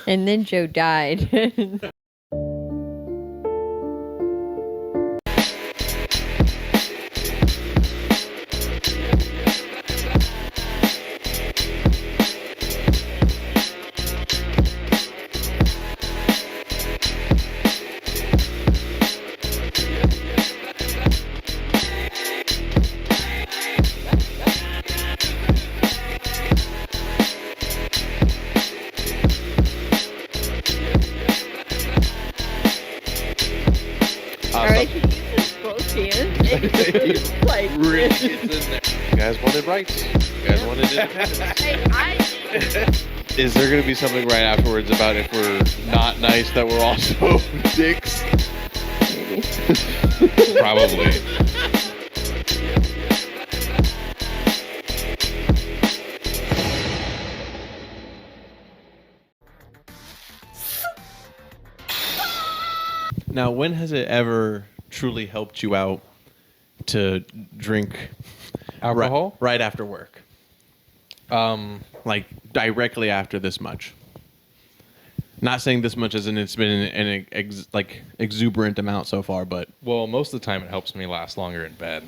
And then Joe died. Like, really gets in there. You guys wanted rights. You guys wanted independence. Is there going to be something right afterwards about if we're not nice that we're also dicks? Probably. Now, when has it ever truly helped you out to drink alcohol right after work? Like directly after this much. Not saying this much as in it's been an exuberant amount so far, but well, most of the time it helps me last longer in bed.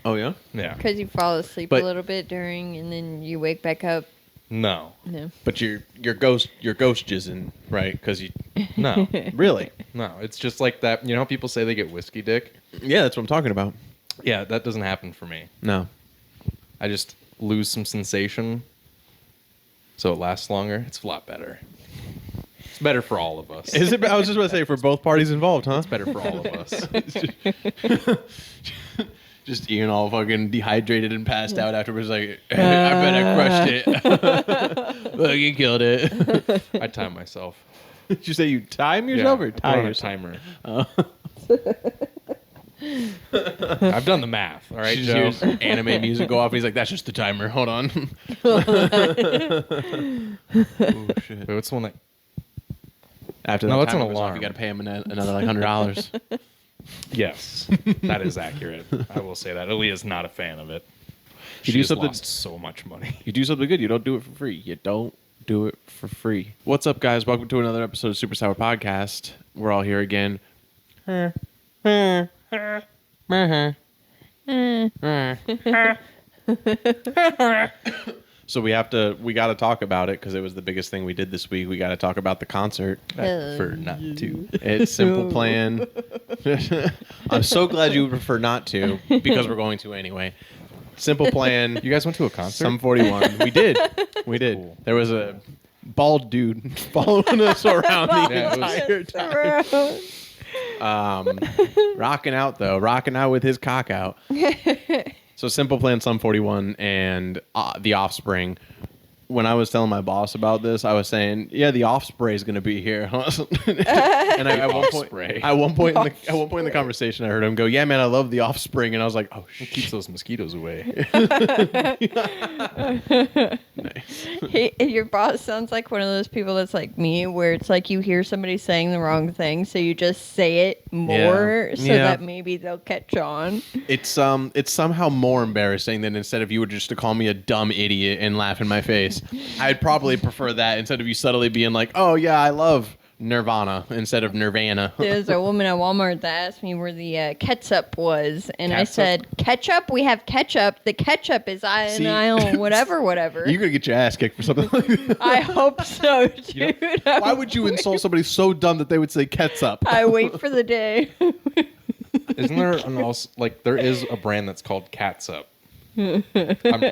Oh yeah? Yeah. Because you fall asleep a little bit during, and then you wake back up. No. But your ghost jizzing, right? Because you no. Really? No, it's just like that. You know how people say they get whiskey dick? Yeah, that's what I'm talking about. Yeah, that doesn't happen for me. No. I just lose some sensation, so it lasts longer. It's a lot better. It's better for all of us. Is it? I was just about to say for both parties involved, huh? It's better for all of us. Just Ian all fucking dehydrated and passed out afterwards. Like, I bet I crushed it. Fucking killed it. I time myself. Did you say you time yourself or time time a timer? I've done the math. All right, she Joe. hears anime music go off. And he's like, "That's just the timer. Hold on." Oh shit! Wait, what's the one that? After No, that that's an timer goes off, alarm. you got to pay him another like $100. Yes, that is accurate. I will say that. Aaliyah's not a fan of it. You She do just something- lost so much money. You do something good, you don't do it for free. You don't do it for free. What's up, guys? Welcome to another episode of SuperSour Podcast. We're all here again. So we got to talk about it because it was the biggest thing we did this week. We got to talk about the concert. I prefer not to. It's Simple Plan. I'm so glad you prefer not to because we're going to anyway. Simple Plan. You guys went to a concert? Sum 41. We did. Cool. There was a bald dude following us around the Yeah, it was- entire time. Rocking out with his cock out. So Simple Plan, Sum 41, and The Offspring. When I was telling my boss about this, I was saying, "Yeah, The Offspring is going to be here." And at one point in the conversation, I heard him go, "Yeah, man, I love The Offspring," and I was like, "Oh, It keeps those mosquitoes away. nice." Your boss sounds like one of those people that's like me, where it's like you hear somebody saying the wrong thing, so you just say it more so that maybe they'll catch on. It's somehow more embarrassing than instead of you were just to call me a dumb idiot and laugh in my face. I'd probably prefer that instead of you subtly being like, "Oh yeah, I love Nirvana," instead of Nirvana. There's a woman at Walmart that asked me where the ketchup was, and I Catsup? said, "Ketchup? We have ketchup. The ketchup is in aisle whatever." You're gonna get your ass kicked for something like that. I hope so, dude. Why would you insult somebody so dumb that they would say ketchup? I wait for the day. Isn't there there is a brand that's called Catsup? I'm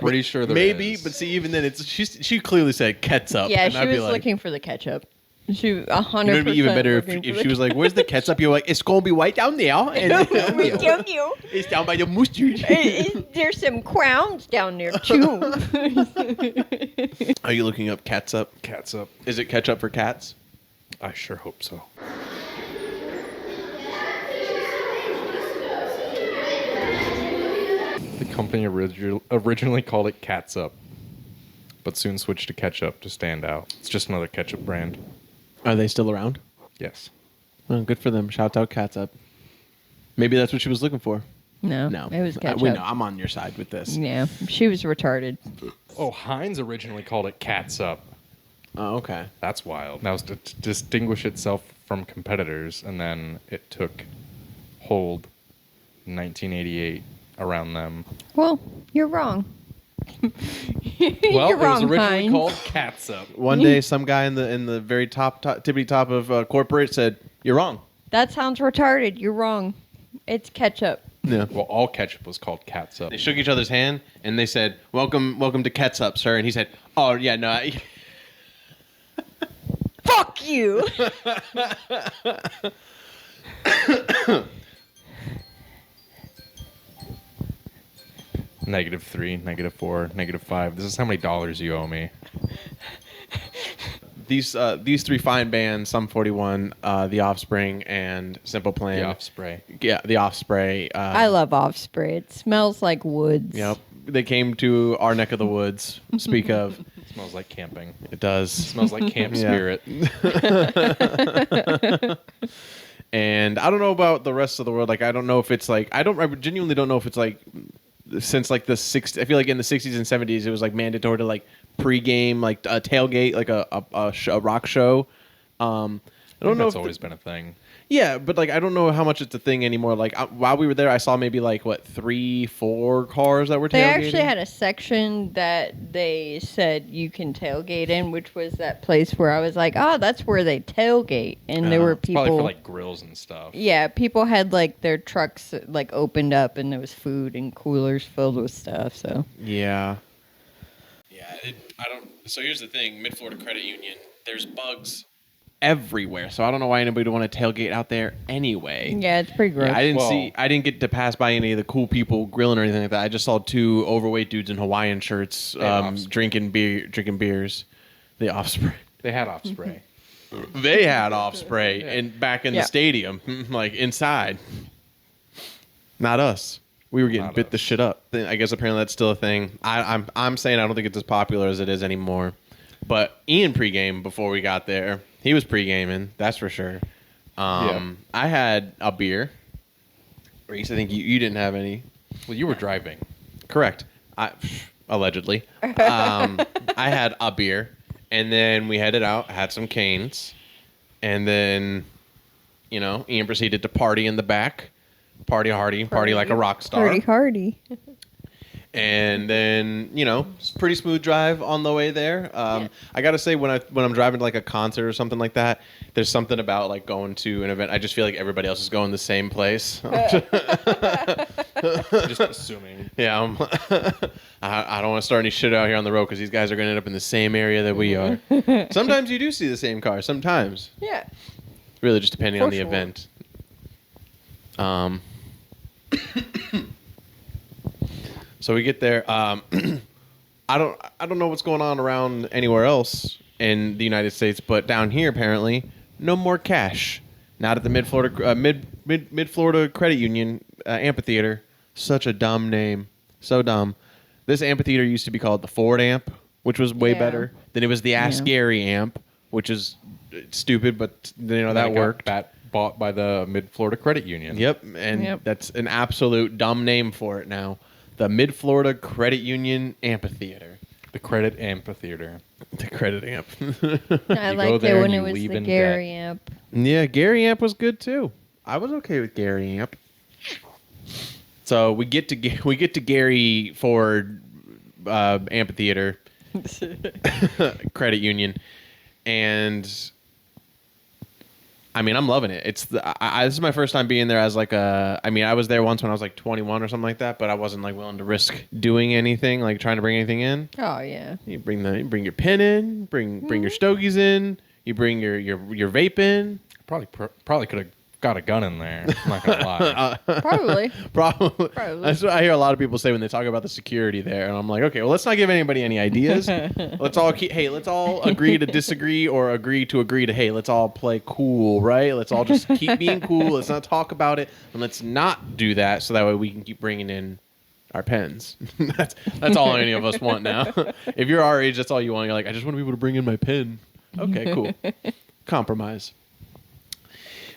pretty sure there Maybe, is. but see, even then, she clearly said ketchup. Yeah, and she I'd be was like, looking for the ketchup. She 100%. It would be even better if she was like, "Where's the ketchup?" You're like, "It's gonna be right down there." And We tell you. It's down by the mustard. There's some crowns down there too. Are you looking up catsup? Catsup. Is it ketchup for cats? I sure hope so. The company originally called it Catsup, but soon switched to ketchup to stand out. It's just another ketchup brand. Are they still around? Yes. Well, good for them. Shout out catsup. Maybe that's what she was looking for. No, No, it was ketchup. we know. I'm on your side with this. Yeah, she was retarded. Oh, Heinz originally called it Catsup. Oh, okay. That's wild. That was to distinguish itself from competitors, and then it took hold in 1988 around them. Well, you're wrong. Well, You're it was wrong, originally Heinz. called Catsup. One day, some guy in the very tippity top of corporate said, "You're wrong." That sounds retarded. You're wrong. It's ketchup. Yeah. Well, all ketchup was called Catsup. They shook each other's hand and they said, "Welcome to Ketchup, sir." And he said, "Oh yeah, no." Fuck you. -3, -4, -5. This is how many dollars you owe me. These three fine bands, Sum 41, The Offspring, and Simple Plan. The Offspray. Yeah, The Offspray. I love Offspray. It smells like woods. Yep. They came to our neck of the woods. Speak of. It smells like camping. It does. It smells like camp Yeah. spirit. And I don't know about the rest of the world. Like, I don't know if it's like, I genuinely don't know if it's like, since like the 60s, I feel like in the 60s and 70s, it was like mandatory to like pregame, like a tailgate, like a rock show. I don't know That's if always been a thing. yeah, but like I don't know how much it's a thing anymore. Like while we were there, I saw maybe like 3-4 cars that were tailgating. They actually had a section that they said you can tailgate in, which was that place where I was like, oh, that's where they tailgate. And there were It's probably people. for like grills and stuff. Yeah, people had like their trucks like opened up and there was food and coolers filled with stuff. So Yeah. I don't. So here's the thing: Mid Florida Credit Union. There's bugs everywhere, so I don't know why anybody would want to tailgate out there anyway. yeah, it's pretty gross. Yeah, Well- I didn't get to pass by any of the cool people grilling or anything like that. I just saw 2 overweight dudes in Hawaiian shirts drinking beers. The Offspring. They had Offspray. They had Offspray back in Yeah. the stadium, like inside. Not us. We were getting Not bit us. the shit up. I guess apparently that's still a thing. I'm saying I don't think it's as popular as it is anymore. But Ian pregame before we got there. He was pre-gaming, that's for sure. I had a beer. Reese, I think you didn't have any. Well, you were driving. Correct. Allegedly. I had a beer, and then we headed out, had some canes, and then, Ian proceeded to party in the back. Party hardy, party like a rock star. Pretty hardy. And then, pretty smooth drive on the way there. I gotta say, when I'm driving to like a concert or something like that, there's something about like going to an event. I just feel like everybody else is going the same place. Just assuming. Yeah, I don't want to start any shit out here on the road because these guys are going to end up in the same area that we are. Sometimes you do see the same car. Sometimes, Yeah. really, just depending For on the sure. event. So we get there. I don't know what's going on around anywhere else in the United States, but down here apparently, no more cash. Not at the Mid Florida Credit Union amphitheater. Such a dumb name. So dumb. This amphitheater used to be called the Ford Amp, which was way Yeah. better. Then it was the Ask Gary Amp, which is stupid, but that worked. Bought by the Mid Florida Credit Union. Yep, and that's an absolute dumb name for it now. The Mid Florida Credit Union Amphitheater. The Credit Amphitheater. The Credit Amp. I You go liked there it when and it you was leave the in Gary debt. amp. Yeah, Gary Amp was good too. I was okay with Gary Amp. So we get to Gary Ford Amphitheater Credit Union, and I mean, I'm loving it. It's this is my first time being there as like I was there once when I was like 21 or something like that, but I wasn't like willing to risk doing anything, like trying to bring anything in. Oh yeah. You bring your pen in, bring your stogies in, you bring your vape in. Probably could have got a gun in there. I'm not gonna lie. Probably. Probably. Probably. That's what I hear a lot of people say when they talk about the security there, and I'm like, okay, well, let's not give anybody any ideas. Let's all agree to disagree or agree to hey, let's all play cool, right? Let's all just keep being cool. Let's not talk about it, and let's not do that so that way we can keep bringing in our pens. that's all any of us want now. If you're our age, that's all you want. You're like, I just want people to bring in my pen. Okay, cool. Compromise.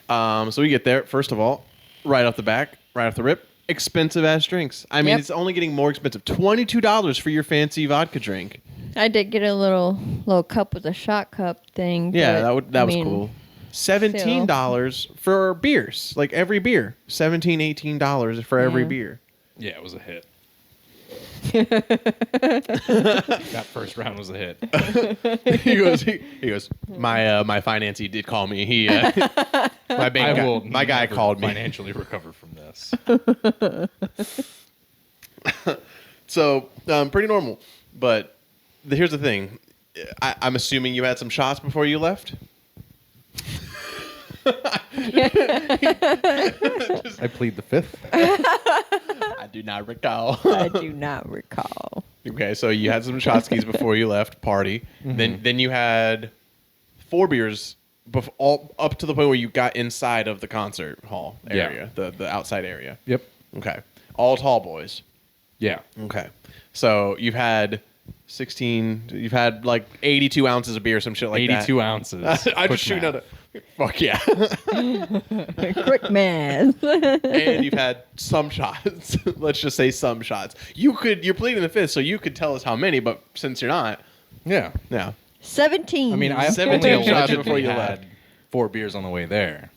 So we get there. First of all, right off the rip, expensive ass drinks. I mean, it's only getting more expensive. $22 for your fancy vodka drink. I did get a little cup with a shot cup thing. Yeah, but, that was cool. $17 for beers, like every beer. $18 for every beer. Yeah, it was a hit. That first round was a hit. he goes. My financier did call me. He my guy called me. Financially recover from this. So pretty normal. But here's the thing. I'm assuming you had some shots before you left. I plead the fifth. I do not recall. Okay, so you had some shotskis before you left party. Mm-hmm. Then you had 4 beers all up to the point where you got inside of the concert hall area, the outside area. Yep. Okay. All tall boys. Yeah. Okay. So you've had 16. You've had like 82 ounces of beer, some shit like 82 ounces. I just shoot out. Fuck yeah. Quick math. And you've had some shots. Let's just say some shots. You're pleading the fifth, so you could tell us how many, but since you're not. Yeah. 17. I mean, I 17 shots before you had left. 4 beers on the way there.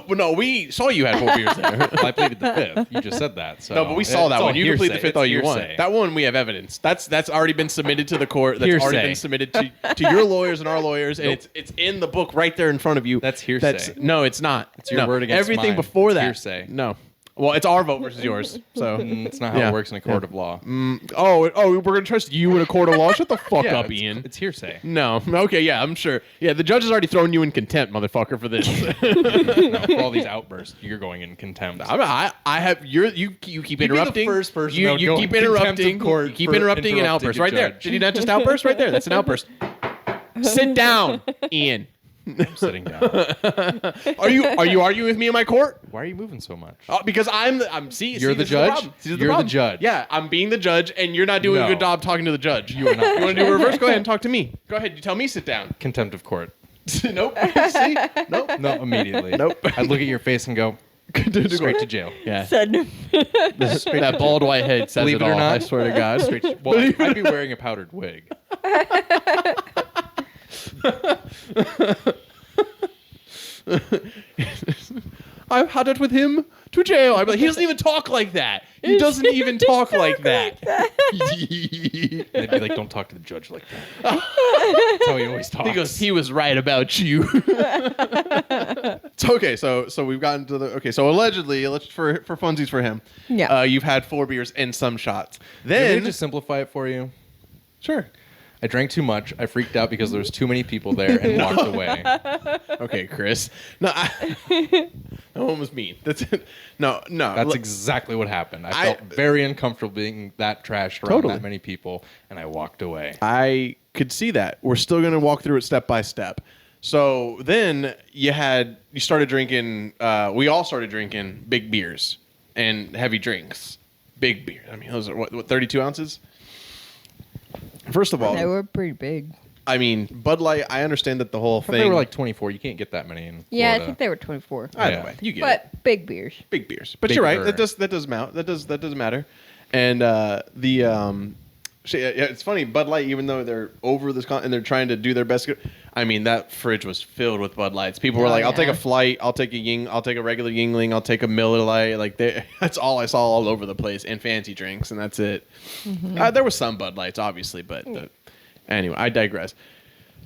No, we saw you had 4 beers there. Well, I pleaded the fifth. You just said that. So no, but we saw that one. You can plead the fifth all you want. Hearsay. That one we have evidence. That's already been submitted to the court. That's Hearsay. already been submitted to your lawyers and our lawyers, and it's in the book right there in front of you. That's hearsay. No, it's not. It's your word against everything mine. before It's that. Hearsay. No. Well, it's our vote versus yours. So It's not how it works in a court of law. we're gonna trust you in a court of law? Shut the fuck up, Ian. It's hearsay. No. Okay, yeah, I'm sure. Yeah, the judge has already thrown you in contempt, motherfucker, for this. No, for all these outbursts, you're going in contempt. I have you keep interrupting. Be the first person you keep interrupting. You keep interrupting an outburst right there. Did you not just outburst right there? That's an outburst. Sit down, Ian. I'm sitting down. Are you arguing with me in my court? Why are you moving so much? Because I'm You're the judge? You're the judge. Yeah, I'm being the judge, and you're not doing a good job talking to the judge. You are not. You want to do reverse? Go ahead and talk to me. Go ahead. You tell me sit down. Contempt of court. Nope. See? Nope. No, immediately. Nope. I'd look at your face and go, straight to jail. Yeah. Said That bald white head says Believe it it or all. not. I swear to God. Well, I'd be wearing a powdered wig. I've had it with him to jail. I'm like, he doesn't even talk like that. He doesn't even talk like that. They'd be like, don't talk to the judge like that. That's how he always talks. He goes, he was right about you. So, okay, so we've gotten to the so allegedly, for funsies for him. Yeah. You've had 4 beers and some shots. Can Then we just simplify it for you? sure. I drank too much. I freaked out because there was too many people there and walked away. Okay, Chris. No, that one was mean. That's it. No. That's exactly what happened. I felt very uncomfortable being that trashed around that many people, and I walked away. I could see that. We're still going to walk through it step by step. So then you started drinking, we all started drinking big beers and heavy drinks. Big beer. I mean, those are what 32 ounces? First of all, they were pretty big. I mean, Bud Light, I understand that the whole thing. They were like 24. You can't get that many in Yeah, Florida. I think they were 24. Either way, you get it. But big beers. Big beers. But Bigger. you're right. That does mount. That does matter. And it's funny. Bud Light, even though they're over this and they're trying to do their best. I mean, that fridge was filled with Bud Lights. People were like, "I'll take a Flight. I'll take a regular Yingling. I'll take a Miller Lite." Like that's all I saw all over the place, and fancy drinks, and that's it. Mm-hmm. There was some Bud Lights, obviously, but anyway, I digress.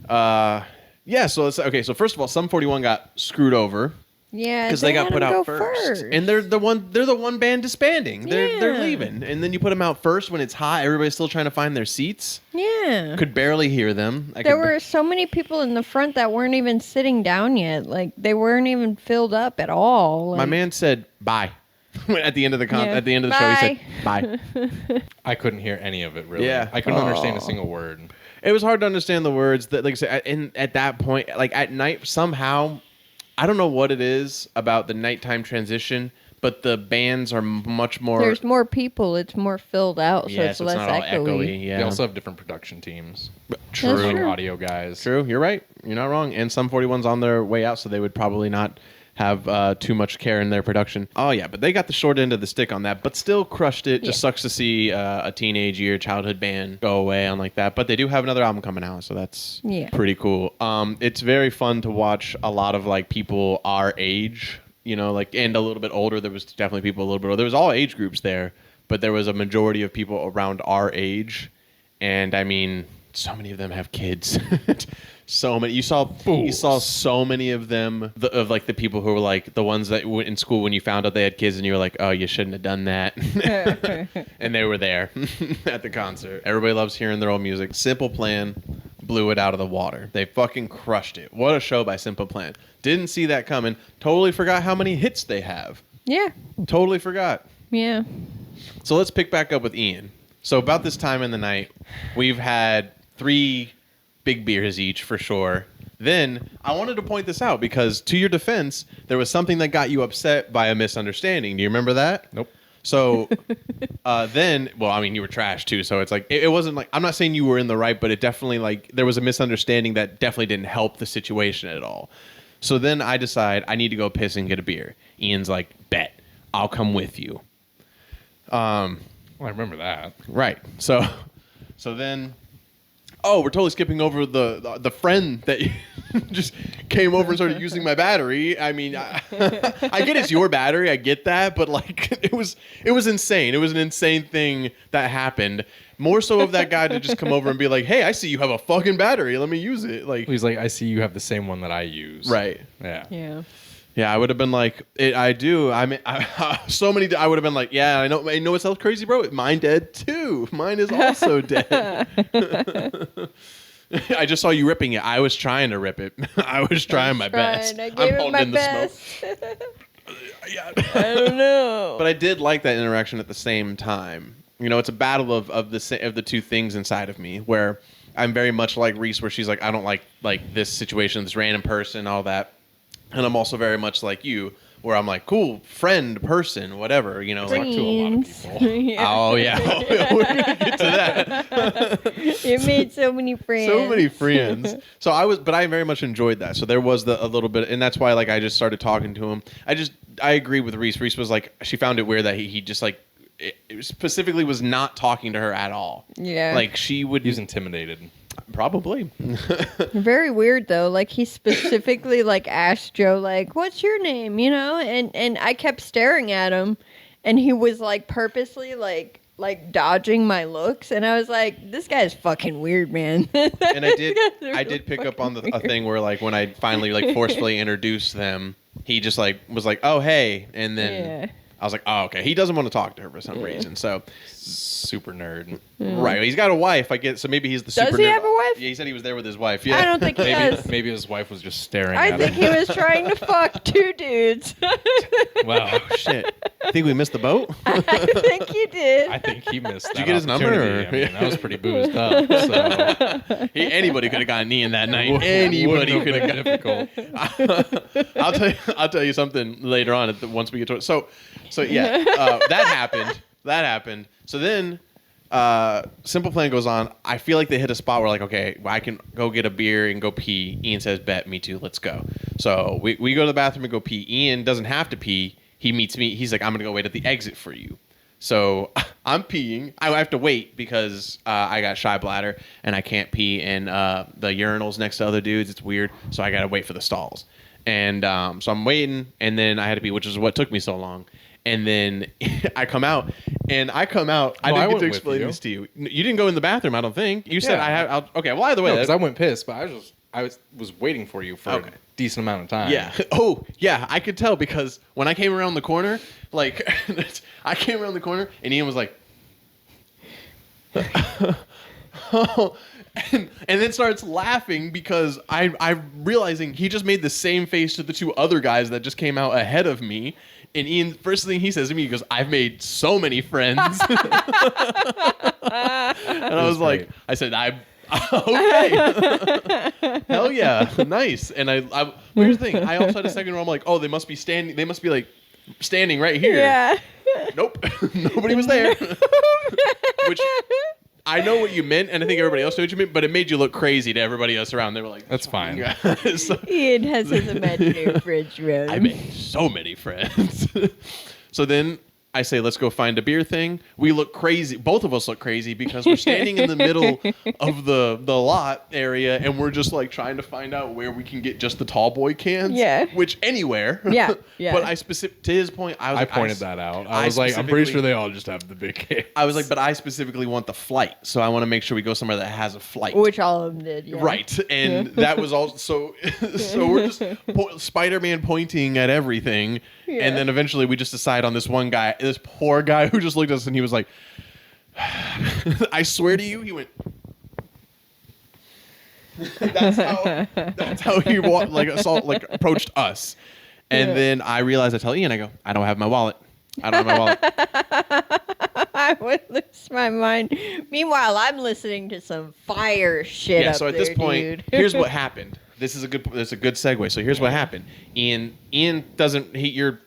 So it's okay. So first of all, Sum 41 got screwed over. Yeah, because they got put out first, and they're the one band disbanding. They're leaving, and then you put them out first when it's hot. Everybody's still trying to find their seats. Yeah, could barely hear them. There were so many people in the front that weren't even sitting down yet. Like they weren't even filled up at all. Like, my man said bye at the end of the at the end of the show. He said bye. I couldn't hear any of it really. Yeah, I couldn't understand a single word. It was hard to understand the words. That, like I said, and at that point, like at night, somehow. I don't know what it is about the nighttime transition, but the bands are much more... There's more people. It's more filled out, so it's less not all echoey. Yeah. They also have different production teams. True. True. Audio guys. True. You're right. You're not wrong. And Sum 41's on their way out, so they would probably not have too much care in their production. Oh yeah, but they got the short end of the stick on that, but still crushed it. Just sucks to see a teenage year childhood band go away on like that. But they do have another album coming out, so that's pretty cool. It's very fun to watch a lot of like people our age, like, and a little bit older. There was definitely people a little bit older. There was all age groups there, but there was a majority of people around our age. And I mean, so many of them have kids. So many. You saw so many of them, of like the people who were like the ones that went in school when you found out they had kids and you were like, oh, you shouldn't have done that. And they were there at the concert. Everybody loves hearing their old music. Simple Plan blew it out of the water. They fucking crushed it. What a show by Simple Plan. Didn't see that coming. Totally forgot how many hits they have. Yeah. Totally forgot. Yeah. So let's pick back up with Ian. So about this time in the night, we've had 3 big beers each for sure. Then I wanted to point this out because, to your defense, there was something that got you upset by a misunderstanding. Do you remember that? Nope. So then, well, I mean, you were trash too. So it's like, it wasn't like, I'm not saying you were in the right, but it definitely like, there was a misunderstanding that definitely didn't help the situation at all. So then I decide I need to go piss and get a beer. Ian's like, bet, I'll come with you. Well, I remember that. Right. So then, we're totally skipping over the friend that just came over and started using my battery. I mean, I get it's your battery. I get that. But like, it was insane. It was an insane thing that happened. More so of that guy to just come over and be like, hey, I see you have a fucking battery. Let me use it. Like, he's like, I see you have the same one that I use. Right. Yeah. Yeah. Yeah, I would have been like, I do. I mean, so many. I would have been like, yeah, I know. It sounds crazy, bro. Mine dead too. Mine is also dead. I just saw you ripping it. I was trying to rip it. I was trying my best. I gave it my best. Yeah. I don't know. But I did like that interaction at the same time. It's a battle of the two things inside of me, where I'm very much like Reese, where she's like, I don't like this situation, this random person, all that. And I'm also very much like you, where I'm like, cool, friend, person, whatever, like to a lot of people. Yeah. Oh, yeah. We're going to get to that. You made so many friends. So many friends. But I very much enjoyed that. So there was a little bit, and that's why, like, I just started talking to him. I agree with Reese. Reese was like, she found it weird that he just, like, it specifically was not talking to her at all. Yeah. Like, she would... He was intimidated. Probably. Very weird though. Like he specifically like asked Joe like, "What's your name?" And I kept staring at him, and he was like purposely like dodging my looks, and I was like, "This guy's fucking weird, man." And I did pick up on a thing where like when I finally like forcefully introduced them, he just like was like, "Oh hey," and then I was like, "Oh okay." He doesn't want to talk to her for some reason, so. Super nerd. Right. He's got a wife, I guess. So maybe he's the super nerd. Does he have a wife? Yeah, he said he was there with his wife. Yeah. I don't think he does. Maybe his wife was just staring I at think him. he was trying to fuck 2 dudes. Wow. Shit. I think we missed the boat. I think he did. I think he missed that. Did you get his number? opportunity. I mean, that was pretty boozed up. So. Anybody could have gotten Ian that night. Anybody could have difficult. I'll tell you something later on once we get to it. So yeah, that happened. So then Simple Plan goes on. I feel like they hit a spot where like, okay, I can go get a beer and go pee. Ian says, bet, me too, let's go. So we go to the bathroom and go pee. Ian doesn't have to pee. He meets me. He's like, I'm going to go wait at the exit for you. So I'm peeing. I have to wait because I got shy bladder and I can't pee in the urinals next to other dudes. It's weird. So I got to wait for the stalls. And so I'm waiting, and then I had to pee, which is what took me so long. And then I come out. I didn't get to explain this to you. You didn't go in the bathroom, I don't think. You said I have. Okay, well, either way. Because I went piss, but I was waiting for you for a decent amount of time. Yeah. Oh, yeah. I could tell because when I came around the corner, like, and Ian was like, oh. And then starts laughing because I'm realizing he just made the same face to the 2 other guys that just came out ahead of me. And Ian, first thing he says to me, he goes, I've made so many friends. And I was like, I said, okay. Hell yeah. Nice. And here's the thing. I also had a second where I'm like, oh, they must be like standing right here. Yeah. Nope. Nobody was there. Which I know what you meant, and I think everybody else knew what you meant, but it made you look crazy to everybody else around. They were like, That's fine. So, Ian has his imaginary fridge room. I made so many friends. So then I say, let's go find a beer thing. We look crazy. Both of us look crazy because we're standing in the middle of the lot area, and we're just like trying to find out where we can get just the tall boy cans. Yeah. Which anywhere. Yeah. Yeah. But to his point, I was like, pointed that out. I was like, I'm pretty sure they all just have the big cans. I was like, but I specifically want the flight. So I want to make sure we go somewhere that has a flight. Which all of them did. Yeah. Right. And that was all. So we're just Spider-Man pointing at everything. Yeah. And then eventually we just decide on this one guy, this poor guy who just looked at us and he was like, I swear to you, he went. That's how he approached us. And then I realized, I tell Ian, I go, I don't have my wallet. I would lose my mind. Meanwhile, I'm listening to some fire shit. Yeah, up so at there, this point, dude. here's what happened. This is a good segue. So here's what happened. Ian doesn't. You're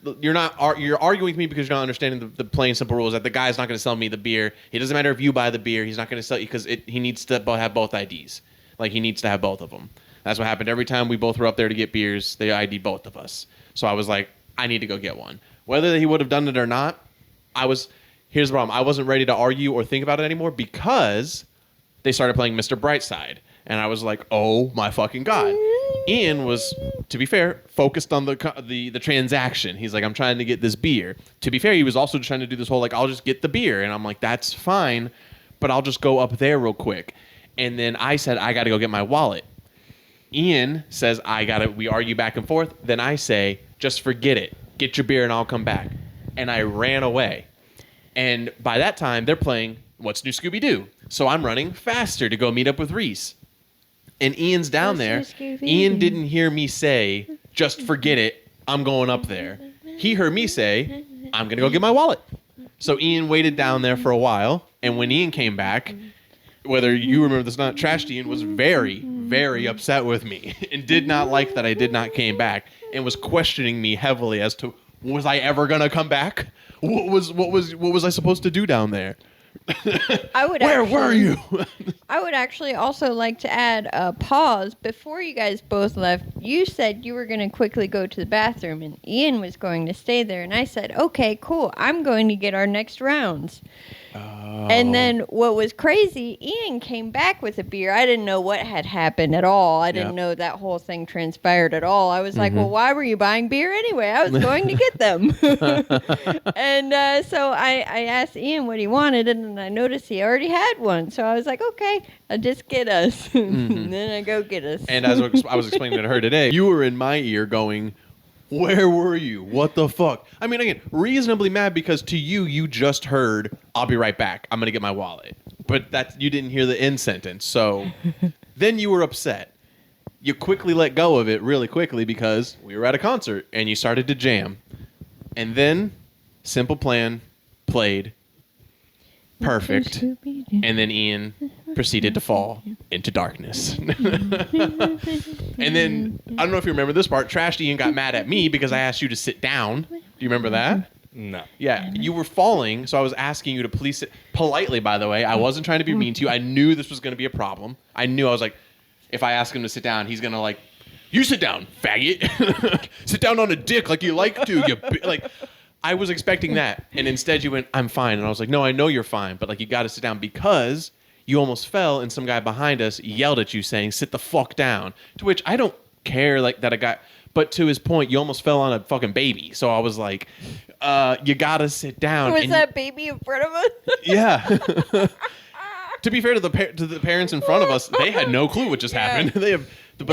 arguing with me because you're not understanding the plain simple rules that the guy's not going to sell me the beer. It doesn't matter if you buy the beer. He's not going to sell you because he needs to have both IDs. Like he needs to have both of them. That's what happened every time we both were up there to get beers. They ID both of us. So I was like, I need to go get one. Whether he would have done it or not, here's the problem. I wasn't ready to argue or think about it anymore because they started playing Mr. Brightside. And I was like, oh my fucking God. Ian was, to be fair, focused on the transaction. He's like, I'm trying to get this beer. To be fair, he was also trying to do this whole, like, I'll just get the beer. And I'm like, that's fine, but I'll just go up there real quick. And then I said, I got to go get my wallet. Ian says, we argue back and forth. Then I say, just forget it. Get your beer and I'll come back. And I ran away. And by that time, they're playing What's New Scooby-Doo. So I'm running faster to go meet up with Reese. And Ian's down there. Ian didn't hear me say, just forget it. I'm going up there. He heard me say, I'm going to go get my wallet. So Ian waited down there for a while. And when Ian came back, whether you remember this or not, Trash Ian was very, very upset with me and did not like that I did not came back and was questioning me heavily as to, was I ever going to come back? What was I supposed to do down there? Where were you? I would actually also like to add a pause. Before you guys both left, you said you were going to quickly go to the bathroom and Ian was going to stay there. And I said, okay, cool. I'm going to get our next rounds. And then what was crazy, Ian came back with a beer. I didn't know what had happened at all. I didn't know that whole thing transpired at all. I was like, well, why were you buying beer anyway? I was going to get them. And so I asked Ian what he wanted, and I noticed he already had one. So I was like, okay, I'll just get us. And then I go get us. And as I was explaining to her today, you were in my ear going, where were you? What the fuck? I mean, again, reasonably mad because to you, you just heard, I'll be right back. I'm going to get my wallet. But you didn't hear the end sentence. So then you were upset. You quickly let go of it really quickly because we were at a concert and you started to jam. And then Simple Plan played perfect. And then Ian proceeded to fall into darkness. And then, I don't know if you remember this part, Trash Ian got mad at me because I asked you to sit down. Do you remember that? No. Yeah, you were falling, so I was asking you to please sit, politely, by the way. I wasn't trying to be mean to you. I knew this was going to be a problem. I was like, if I ask him to sit down, he's going to like, you sit down, faggot. Sit down on a dick like you like to. I was expecting that, and instead you went, I'm fine. And I was like, no, I know you're fine, but like you got to sit down because you almost fell, and some guy behind us yelled at you saying, sit the fuck down. To which I don't care like that I got, but to his point, you almost fell on a fucking baby. So I was like, you got to sit down. Was that baby in front of us? Yeah. To be fair to the parents in front of us, they had no clue what just happened. They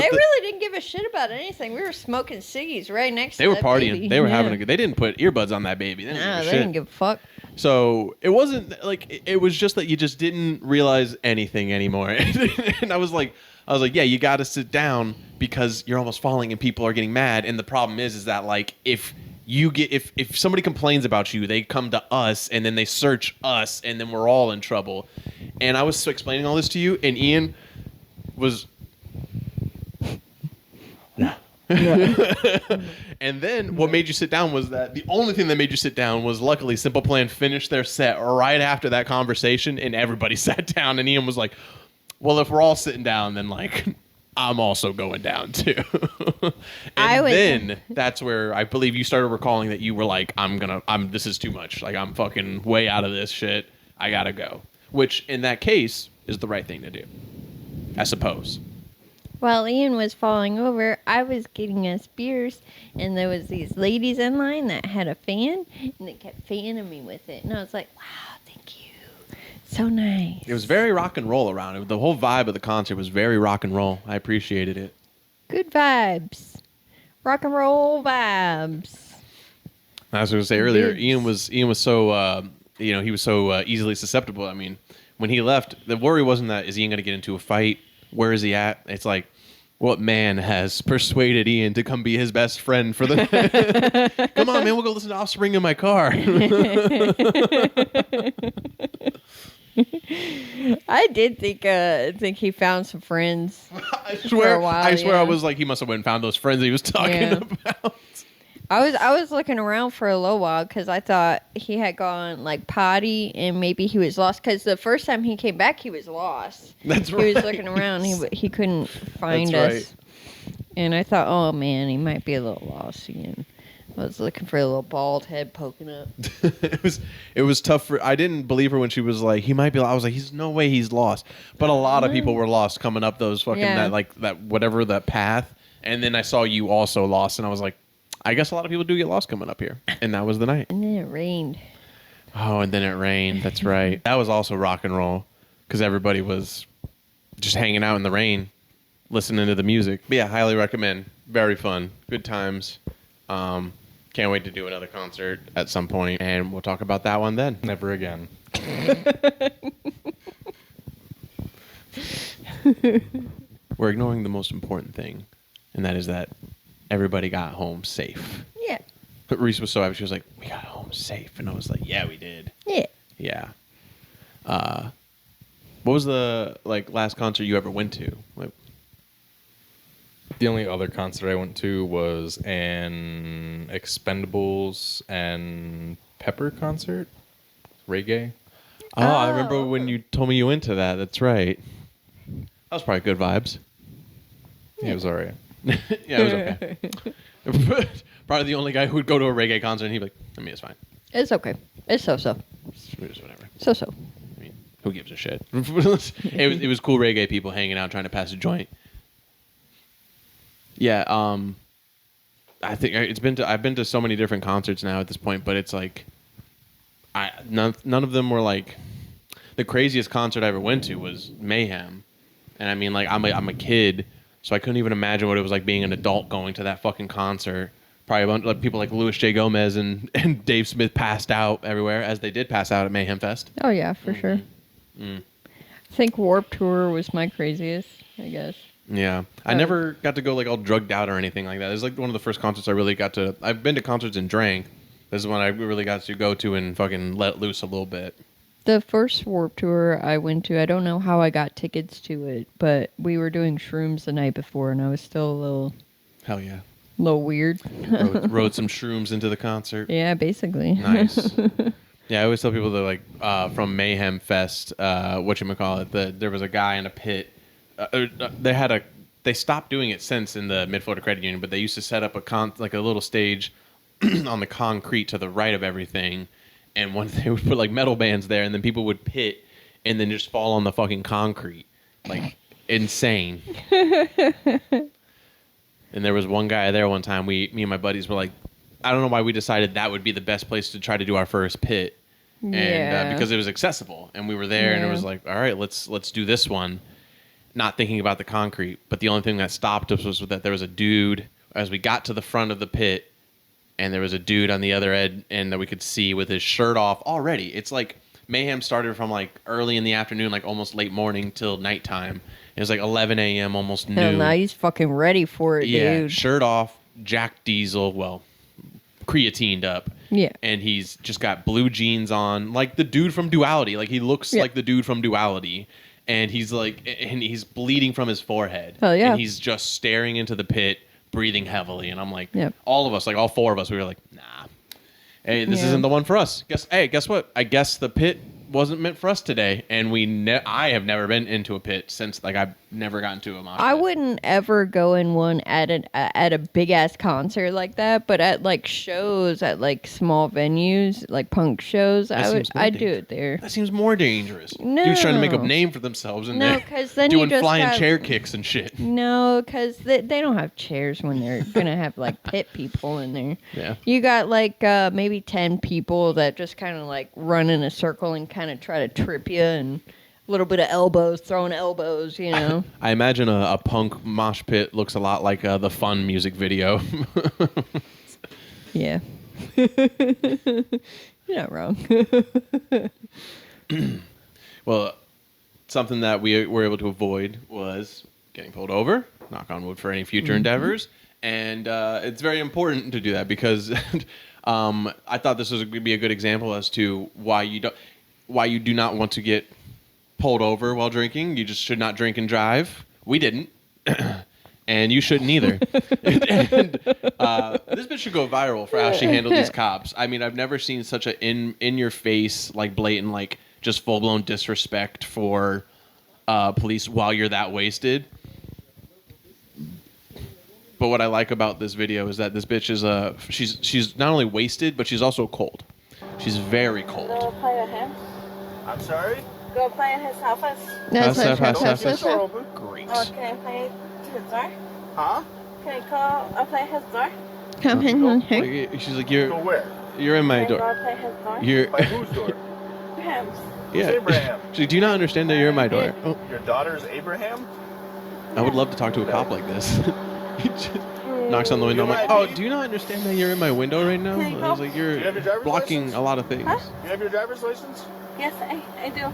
really didn't give a shit about anything. We were smoking ciggies right next to They were that partying. baby. They were having a good. They didn't put earbuds on that baby. They didn't give a fuck. So it wasn't like it was just that you just didn't realize anything anymore. And I was like, yeah, you got to sit down because you're almost falling and people are getting mad. And the problem is that like if somebody complains about you, they come to us and then they search us and then we're all in trouble. And I was explaining all this to you, and Ian was. And then what made you sit down was that the only thing that made you sit down was luckily Simple Plan finished their set right after that conversation, and everybody sat down. And Ian was like, "Well, if we're all sitting down, then like I'm also going down too." Then that's where I believe you started recalling that you were like, this is too much. Like I'm fucking way out of this shit. I gotta go. Which in that case is the right thing to do, I suppose. While Ian was falling over, I was getting us beers, and there was these ladies in line that had a fan, and they kept fanning me with it. And I was like, wow, thank you. So nice. It was very rock and roll around it. The whole vibe of the concert was very rock and roll. I appreciated it. Good vibes. Rock and roll vibes. I was going to say earlier, Vibes. Ian was so, he was so easily susceptible. I mean, when he left, the worry wasn't that, is Ian going to get into a fight? Where is he at? It's like, what man has persuaded Ian to come be his best friend for the... Come on, man, we'll go listen to Offspring in my car. I did think he found some friends. I swear, a while, I was like, he must have went and found those friends he was talking about. I was looking around for a little while because I thought he had gone like potty and maybe he was lost. Because the first time he came back, he was lost. That's right. He was looking around. He couldn't find That's us. And I thought, oh man, he might be a little lost again. I was looking for a little bald head poking up. It was tough for. I didn't believe her when she was like, he might be. I was like, he's no way he's lost. But a lot of people were lost coming up those fucking that path. And then I saw you also lost, and I was like, I guess a lot of people do get lost coming up here. And that was the night. And then it rained. Oh, and then it rained. That's right. That was also rock and roll because everybody was just hanging out in the rain, listening to the music. But yeah, highly recommend. Very fun. Good times. Can't wait to do another concert at some point, and we'll talk about that one then. Never again. We're ignoring the most important thing, and that is that everybody got home safe. Yeah. But Reese was so happy. She was like, we got home safe. And I was like, yeah, we did. Yeah. Yeah. What was the last concert you ever went to? The only other concert I went to was an Expendables and Pepper concert. Reggae. Oh, I remember when you told me you went to that. That's right. That was probably good vibes. Yeah, it was all right. Yeah, it was okay. Probably the only guy who would go to a reggae concert and he'd be like, I mean, it's fine. It's okay. It's so-so. It's whatever. So-so. I mean, who gives a shit? It was cool reggae people hanging out trying to pass a joint. Yeah, I think I've been to so many different concerts now at this point, but it's like none of them were like the craziest concert I ever went to was Mayhem. And I mean, like I'm a kid, so I couldn't even imagine what it was like being an adult going to that fucking concert. Probably a bunch of people like Louis J. Gomez and Dave Smith passed out everywhere, as they did pass out at Mayhem Fest. Oh yeah, for sure. I think Warped Tour was my craziest, I guess. Yeah. I never got to go like all drugged out or anything like that. It was like one of the first concerts I really got to... I've been to concerts and drank. This is when I really got to go to and fucking let loose a little bit. The first Warped Tour I went to, I don't know how I got tickets to it, but we were doing shrooms the night before and I was still a little... Hell yeah. little weird. Rode some shrooms into the concert. Yeah, basically. Nice. Yeah, I always tell people that like from Mayhem Fest, whatchamacallit, there was a guy in a pit. They stopped doing it since in the Mid-Florida Credit Union, but they used to set up a little stage on the concrete to the right of everything, and they would put like metal bands there, and then people would pit and then just fall on the fucking concrete, like insane. And there was one guy there one time. Me and my buddies were like, I don't know why we decided that would be the best place to try to do our first pit, and because it was accessible, and we were there, and it was like, all right, let's do this one. Not thinking about the concrete, but the only thing that stopped us was that there was a dude as we got to the front of the pit, and there was a dude on the other end, and that we could see with his shirt off already. It's like Mayhem started from like early in the afternoon, like almost late morning till nighttime. It was like 11 a.m., almost noon. Hell, now he's fucking ready for it, yeah, dude. Shirt off, Jack Diesel, creatined up. Yeah. And he's just got blue jeans on, like the dude from Duality. Like he looks like the dude from Duality. And he's bleeding from his forehead. Hell yeah. And he's just staring into the pit, breathing heavily, and I'm like, Yep. all of us, like all four of us, we were like, nah, hey, this Yeah. isn't the one for us. Guess what? I guess the pit wasn't meant for us today, and I have never been into a pit since. Like, I've never gotten to a mosh pit. I wouldn't ever go in one at a big ass concert like that, but at like shows at like small venues, like punk shows, I'd do it there. That seems more dangerous. No. Dudes trying to make a name for themselves in No, there, 'cause then you doing just flying have- chair kicks and shit. No, because they don't have chairs when they're gonna have like pit people in there. Yeah. You got like maybe 10 people that just kind of like run in a circle and kind of try to trip you, and a little bit of elbows, throwing elbows, you know. I imagine a punk mosh pit looks a lot like the Fun music video. Yeah. You're not wrong. Well, something that we were able to avoid was getting pulled over. Knock on wood for any future endeavors. And it's very important to do that because I thought this was going to be a good example as to why you do not want to get pulled over while drinking. You just should not drink and drive. We didn't. And you shouldn't either. And this bitch should go viral for how she handled these cops. I mean, I've never seen such a in your face, like blatant, like just full blown disrespect for police while you're that wasted. But what I like about this video is that this bitch is she's not only wasted, but she's also cold. She's very Go cold. play with him. I'm sorry? Go play at his office. That's How's what that? Travis said. Open. Great. Oh, can I play to his door? Huh? Can I call play his door? Come in here. She's like, Go where? you're in my Can I door. go play his door? You're By whose door? Him. yeah. Abraham. She's like, do you not understand that you're in my door? Oh, Your daughter's Abraham? I would love to talk to a cop like this. He just knocks on the window. I'm like, oh, do you not understand that you're in my window right now? Can I I was go? like, Do you have your driver's blocking license? a lot of things. Huh? You have your driver's license? Yes, I do.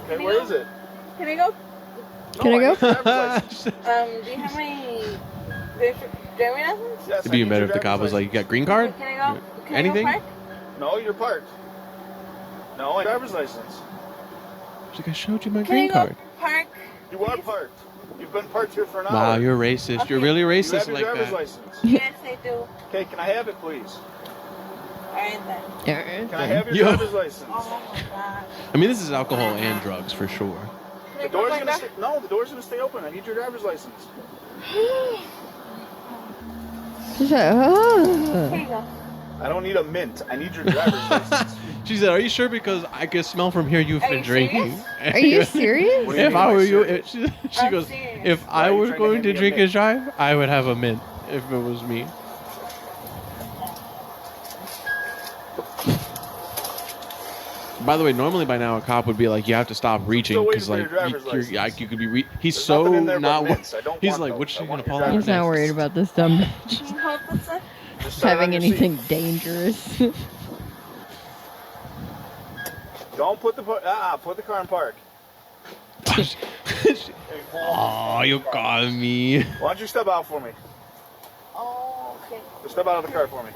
Okay, where is it? Can I go? Can I go? need your driver's license. Do you have my driving license? Yes, It'd I be need better your if the cop driver's was like, you got green card? Can I go? Can Anything? I go park? license. No, you're parked. No, I driver's license. She's like, I showed you my Can I green go card. park? You are parked. You've been parked here for an hour. Wow, you're racist. Okay. You're really You racist have your like driver's that. license. Yes, I do. Okay, can I have it, please? Alright then. Can I have your Yo. driver's license? Oh my god. I mean, this is alcohol and drugs for sure. Can I The go door's like gonna that? stay. No, the door's gonna stay open. I need your driver's license. She's like, oh. Here you go. I don't need a mint. I need your driver's license. She said, are you sure? Because I can smell from here you've Are been you drinking. serious? Are you serious? What do you If mean, I am were you, serious? she I'm goes, serious. if Why I are you was trying to going hand to me a drink and mint? drive, I would have a mint if it was me. By the way, normally by now a cop would be like, you have to stop reaching still waiting because for like your driver's you're, license. like you could be. He's There's so nothing in there but not. mints. I don't He's want like, those. what's she I gonna want your pull out? He's not next? worried about this dumb bitch Can you hold this up? Just sign having on your anything seat. dangerous. Don't put the put the car in park. Oh, you got me. Why don't you step out for me? Oh, okay. Just step out of the car for me.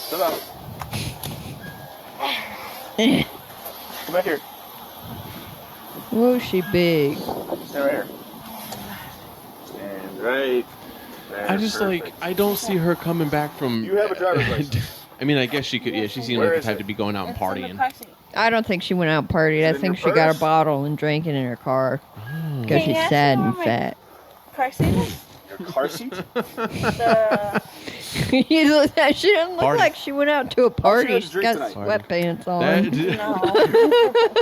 Step out. Come back here. Whoa, she big. Stand right here. Stand right there. I just Perfect. like I don't see her coming back from. You have a driver's license. I mean, I guess she could. Yeah, she seemed Where like is the type it? to be going out and It's in the partying. car seat. I don't think she went out and partied. Is it I in think your she got a purse? bottle and drank it in her car because Can she's you ask sad me and where my fat. Car seat is? Your car seat? The she doesn't look Party. like she went out to a party. gonna She's drink got tonight? sweatpants on. That-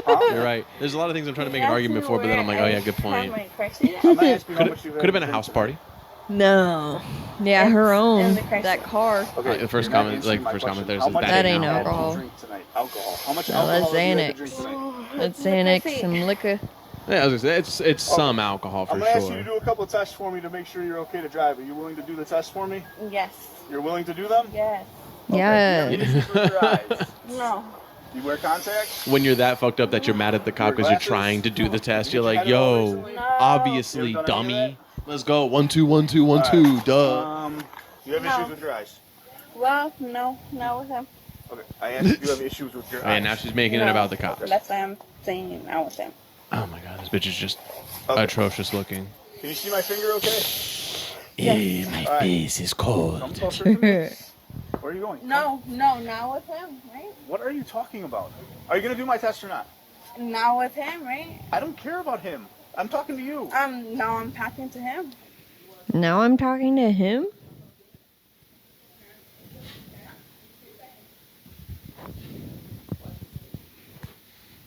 no. You're right. There's a lot of things I'm trying to make an argument for, but then I'm like, oh yeah, good point. My car seat. I'm gonna ask you how Could much you have been a house party. No. Yeah, her It's own. in the car That seat. car. Okay, The first you're not comment- answering like, my first comment question. there How says much that ain't alcohol did you alcohol. drink tonight? Alcohol. How much No, alcohol that's did you have to Xanax. drink tonight? That's It's in the car Xanax seat. and liquor. Yeah, I was gonna say it's some alcohol for I'm gonna ask you sure. to do a couple of tests for me to make sure you're okay to drive. Are you willing to do the test for me? Yes. You're willing to do them? Yes. Okay. Yeah. Do you have issues with your eyes? No. Do you wear contacts? When you're that fucked up that you're mad at the cop because you're glasses? trying to do the test, you're Did you like, have it all yo, recently? No. obviously, You ever done any of dummy. Let's go. 1 2 1 2 1 2. Alright. Duh. You have No. issues with your eyes? Well, no. Not with him. Okay. I asked if you have issues with your eyes. And now she's making it No. about the cops. That's why I'm saying out with him. Oh my god, this bitch is just Okay. atrocious looking. Can you see my finger okay? Yeah, my All right. face is Come cold. closer to me. Where are you going? No, not with him, right? What are you talking about? Are you going to do my test or not? Not with him, right? I don't care about him. I'm talking to you. Now I'm talking to him. Now I'm talking to him?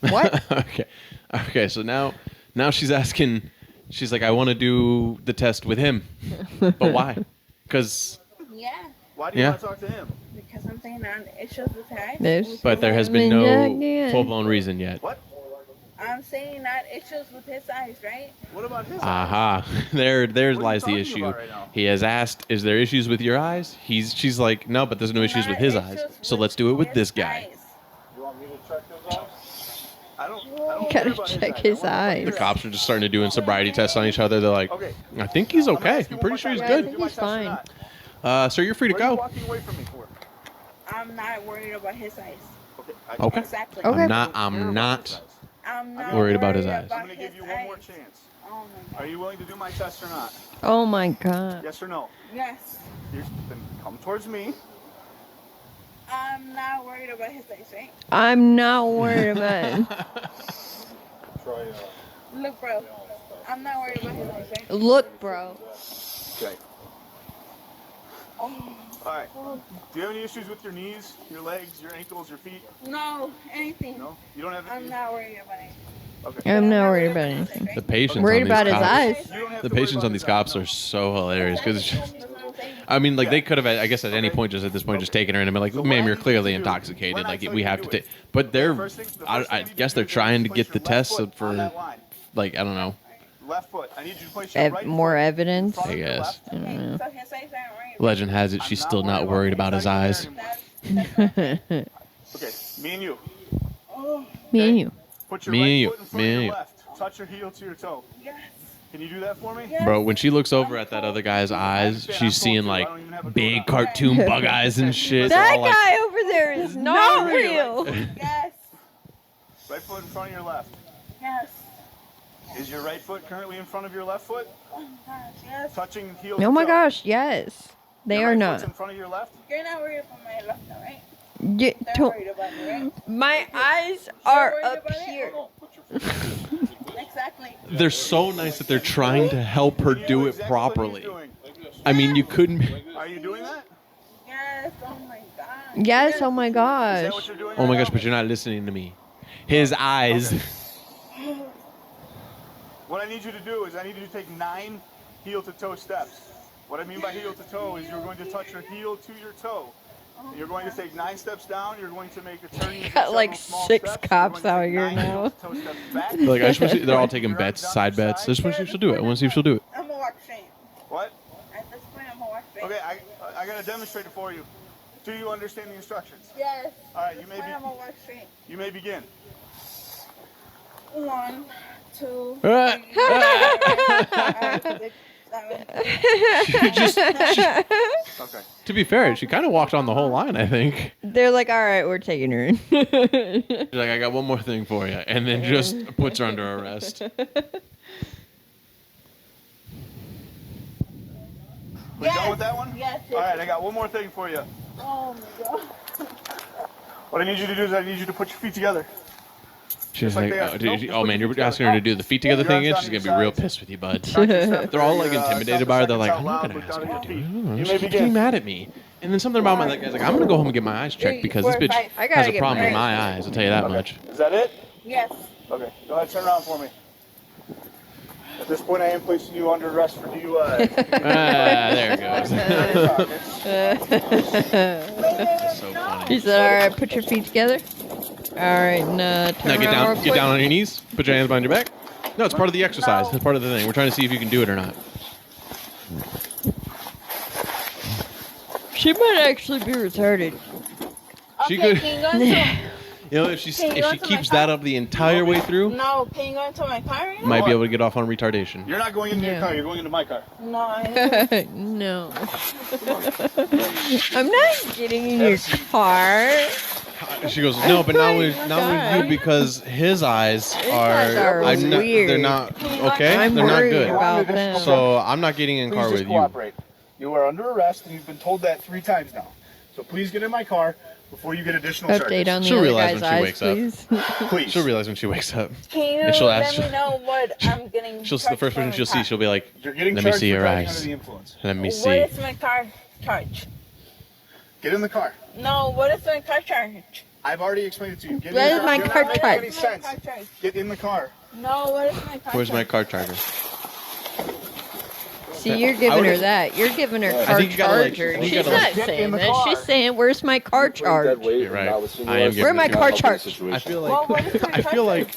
What? Okay, so now she's asking, she's like, I want to do the test with him. But why? Because, Yeah, Why do you Yeah. want to talk to him? because I'm saying there are issues with her. There's- but there has been no full-blown reason yet. What? I'm saying that issues with his eyes, right? What about his eyes? Aha. There What are you lies the talking issue. about right now? He has asked, is there issues with your eyes? She's like, no, but there's no issues with Not his issues eyes. So let's do it with his this guy. eyes. You want me to check those eyes? I don't Gotta care about check his his eyes. I wanna eyes. look The at cops are just starting to do sobriety tests on each other. They're like, Okay. I think he's I'm gonna okay. ask you I'm one pretty more sure he's time. Yeah, I good. think Do my he's test or fine. not? Sir, you're free to What are you go. walking away from me for? I'm not worried about his eyes. Okay. Okay. Exactly. Okay. I'm not I'm not worried about his eyes. I'm going to give you one more chance. Oh my Are god. you willing to do my test or not? Oh my god. Yes or no? Yes. Then come towards me. I'm not worried about his eyes, right? I'm not worried about it. Try. Look, bro. I'm not worried about his eyes, right? Look, bro. Okay. Oh. All right. Do you have any issues with your knees, your legs, your ankles, your feet? No, anything. No. You don't have any. I'm not worried about it. Okay. I'm not worried about anything. The patience Worried on these about his cops. eyes. You don't have The to worry patience about on these his cops eyes, are so hilarious because it's just. That's what I'm saying. I mean, like Yeah. they could have, I guess, at any point, just at this point, just taken her in and been like, So "Ma'am, what you're I clearly need you to do, intoxicated. when I Like tell we you to have do to it, take." But they're, The first thing I you need guess to they're do trying to is get place the your left tests foot on for, that line. like, I don't know. Left foot. I need you to place your right More foot in evidence. front of I your guess. left. Okay, so his eyes aren't worried. Legend has it, I'm she's still not about worried it. about He's his not even eyes. there anymore. Okay, me and you. Me and you. Put your Me right and you. foot in front Me of and your you. left. Touch your heel to your toe. Yes. Can you do that for me? Yes. Bro, when she looks over at that other guy's eyes, she's seeing like big cartoon bug eyes and shit. They're That all like, guy over there is not real. Yes. Right foot in front of your left. Yes. Is your right foot currently in front of your left foot? Oh my gosh, yes. Touching heel Oh to my toe. gosh, yes. They Your are right foot's not. in front of your left? You're not worried about my left now, right? Yeah, They're to- worried about me, right? my eyes are worried up about it? here. Exactly. they're so nice that they're trying to help her do it Exactly properly. what you're I mean, you couldn't. doing. Are you doing that? Yes. Oh my god. Yes, oh my Is that gosh. what you're doing? Oh my right gosh, now? but you're not listening to me. His eyes. Okay. What I need you to do is I need you to take 9 heel to toe steps. What I mean by heel to toe is you're going to touch your heel to your toe. You're going to take 9 steps down. You're going to make a turn. using Got, like, several small 6 steps. cops You're out going to here take 9 now. heel to toe steps back. Like, I just want to see, they're all Right, taking your bets, arms side down your bets. I side. just want to see if she'll do it. I want to see if she'll do it. I'm gonna walk straight. What? At this point, I'm gonna walk straight. Okay, I got to demonstrate it for you. Do you understand the instructions? Yes. All right, At this point, I'm gonna walk straight. you may begin. 1, 2, Ah, 5, 6, 7. just, Okay. to be fair, she kind of walked on the whole line, I think. They're like, all right, we're taking her in. She's like, I got one more thing for you. And then just puts her under arrest. We done with that one? Yes. All right, I got one more thing for you. Oh my god. What I need you to do is I need you to put your feet together. She's like like, they oh, asked. dude, Nope, just oh put man, your you're feet asking her to together. do the feet together Your thing again? arms She's on going to your be real sides. pissed with you, bud. They're all like intimidated by her. They're like, I'm not going to ask her to do it. You may She's getting begin. mad at me. And then something about my that guy's like, I'm going to go home and get my eyes checked because this bitch I gotta has a get problem with my my eyes. I'll tell you that Okay. much. Is that it? Yes. Okay. Go ahead, turn around for me. At this point, I am placing you under arrest for DUI. There it goes. So funny. He said, all right, put your feet together. All right, turn Now around real get quick. down on your knees. Put your hands behind your back. No, it's part of the exercise. It's part of the thing. We're trying to see if you can do it or not. She might actually be retarded. She Okay, could- can you go into You know, if she Can you go into my keeps that car? up the entire way through, No, can you go into my car right now? might be able to get off on retardation. You're not going into Yeah. your car. You're going into my car. No, I No. I'm not getting in your car. She goes, no, but not with God. you because his eyes eyes are weird. they're not okay. I'm they're not worried good. about them. So I'm not getting in Please car just with you. cooperate. You are under arrest, and you've been told that 3 times now. So please get in my car before you get additional Update charges. on the She'll other realize guy's when she eyes, wakes up. please. Please. She'll realize when she wakes up. Can you And she'll ask- let me know what I'm getting? She'll the charged first for person my she'll see. car? She'll be like, You're getting let me charged see for your driving under eyes. the influence. Let me What see. is my car charge? Get in the car. No, what is my car charge? I've already explained it to you. Get What in is the my car. car You're not making charge? any sense. Car charge? Get in the car. No, what is my car Where's my charge? car charger? See, you're giving her that. You're giving her car think you gotta, like- charger. I think you She's gotta, not like, saying in the that. car. She's saying, "Where's my car charge?" You're right. I am Where my giving car you- charge? I feel Well, like what is my I car feel charge? like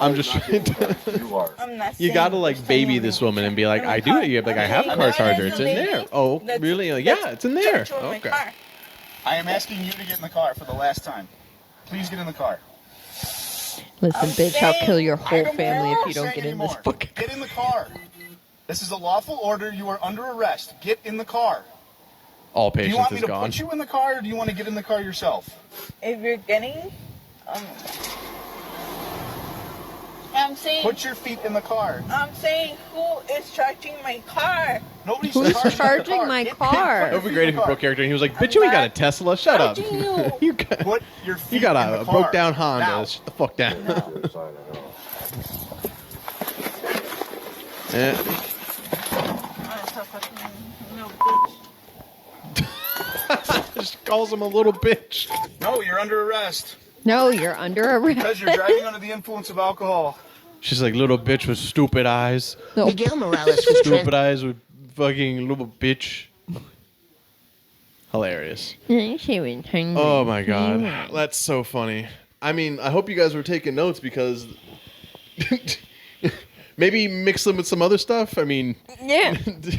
I'm just trying to. I'm not You saying gotta like just baby saying this it. woman and be like, I do it. You're like, I have a car charger. It's in there. Oh, really? Like, yeah, it's in there. Charge for my Okay. car. I am asking you to get in the car for the last time. Please get in the car. Listen, bitch, I'll kill your I whole don't family care if you don't what get you're in this saying fucking anymore. Get in the car. This is a lawful order. You are under arrest. Get in the car. All Do you patience want me is to gone. put you in the car, or do you want to get in the car yourself? If you're getting, I'm saying, Put your feet in the car. who is charging my car? Nobody's Who's charging charging the car. my Get in, car? put It your would be feet great in if the he car. broke character and he was like, bitch, you ain't got a Tesla. Shut up. Charging you. you got, Put your feet you got in a the car. broke down Honda. Now. Shut the fuck down. Eh. No, bitch. Just calls him a little bitch. No, you're under arrest No, you're under arrest. because you're driving under the influence of alcohol. She's like, little bitch with stupid eyes. No. Miguel Morales was Stupid eyes with fucking little bitch. Hilarious. Oh my god. That's so funny. I mean, I hope you guys were taking notes because maybe mix them with some other stuff. I mean, Yeah. those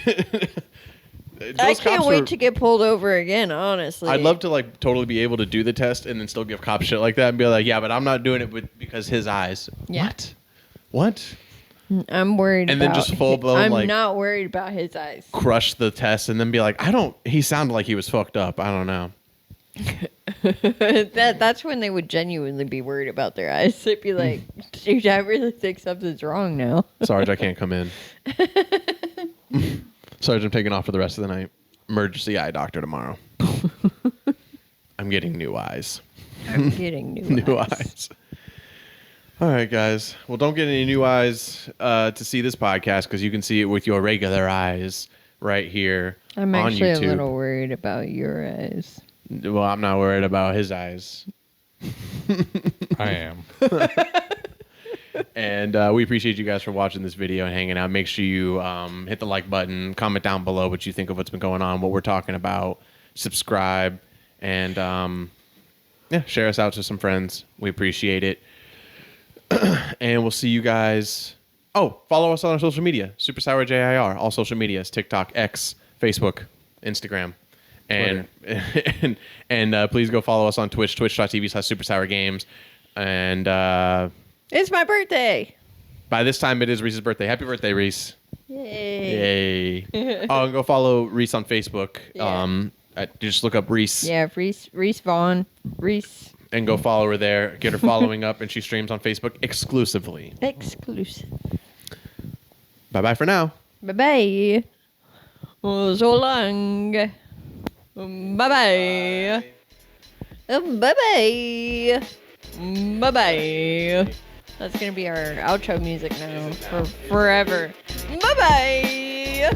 I can't cops wait were- to get pulled over again, honestly. I'd love to like totally be able to do the test and then still give cops shit like that and be like, yeah, but I'm not doing it because his eyes. Yeah. What? I'm worried And then about just full-blown, I'm like- not worried about his eyes. Crush the test and then be like, he sounded like he was fucked up. I don't know. That's when they would genuinely be worried about their eyes. They'd be like, dude, I really think something's wrong now. Sarge, I can't come in. Sarge, I'm taking off for the rest of the night. Emergency eye doctor tomorrow. I'm getting new eyes. I'm getting New eyes. All right, guys. Well, don't get any new eyes to see this podcast because you can see it with your regular eyes right here I'm on actually YouTube. a little worried about your eyes. Well, I'm not worried about his eyes. I am. And we appreciate you guys for watching this video and hanging out. Make sure you hit the like button, comment down below what you think of what's been going on, what we're talking about, subscribe, and share us out to some friends. We appreciate it. And we'll see you guys. Oh, follow us on our social media, SuperSourJir, all social medias, TikTok, X, Facebook, Instagram. And and please go follow us on Twitch, twitch.tv/SuperSourGames. And It's my birthday. by this time, it is Reese's birthday. Happy birthday, Reese. Yay. Yay. Oh, and go follow Reese on Facebook. Yeah. Just look up Reese Yeah, Reese Vaughn. Reese. and go follow her there. Get her following up, and she streams on Facebook exclusively. Exclusive. Bye-bye for now. Bye-bye. So long. Bye-bye. Bye-bye. Bye-bye. That's going to be our outro music now for forever. Bye-bye.